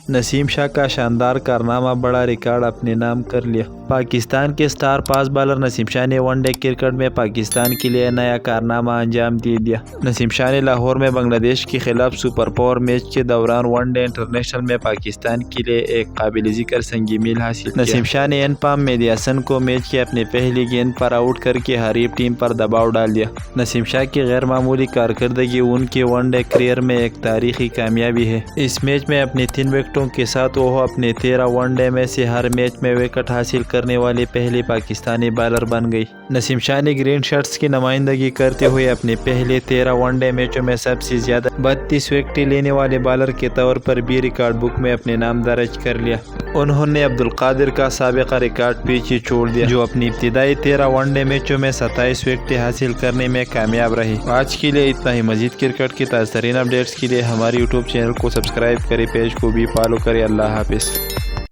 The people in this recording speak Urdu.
نسیم شاہ کا شاندار کارنامہ بڑا ریکارڈ اپنے نام کر لیا۔ پاکستان کے سٹار فاسٹ بالر نسیم شاہ نے ون ڈے کرکٹ میں پاکستان کے لیے نیا کارنامہ انجام دے دیا۔ نسیم شاہ نے لاہور میں بنگلہ دیش کے خلاف سپر پاور میچ کے دوران ون ڈے انٹرنیشنل میں پاکستان کے لیے ایک قابل ذکر سنگی میل حاصل کیا۔ نسیم شاہ نے این پام میڈیاسن کو میچ کے اپنے پہلی گیند پر آؤٹ کر کے حریف ٹیم پر دباؤ ڈال دیا۔ نسیم شاہ کی غیر معمولی کارکردگی ان کے ون ڈے کیریئر میں ایک تاریخی کامیابی ہے۔ اس میچ میں اپنی 3 وکٹوں کے ساتھ وہ اپنے 13 ون ڈے میں سے ہر میچ میں وکٹ حاصل کرنے والے پہلے پاکستانی بالر بن گئی۔ نسیم شاہ نے گرین شرٹس کی نمائندگی کرتے ہوئے اپنے پہلے 13 ون ڈے میچوں میں سب سے زیادہ 32 وکٹیں لینے والے بالر کے طور پر بھی ریکارڈ بک میں اپنے نام درج کر لیا۔ انہوں نے عبدالقادر کا سابقہ ریکارڈ پیچھے چھوڑ دیا، جو اپنی ابتدائی 13 ون ڈے میچوں میں 27 وکٹیں حاصل کرنے میں کامیاب رہی۔ آج کے لیے اتنا ہی۔ مزید کرکٹ کی تازہ ترین اپڈیٹس کے لیے ہمارے یوٹیوب چینل کو سبسکرائب کریں، پیج کو بھی فالو کریں۔ اللہ حافظ۔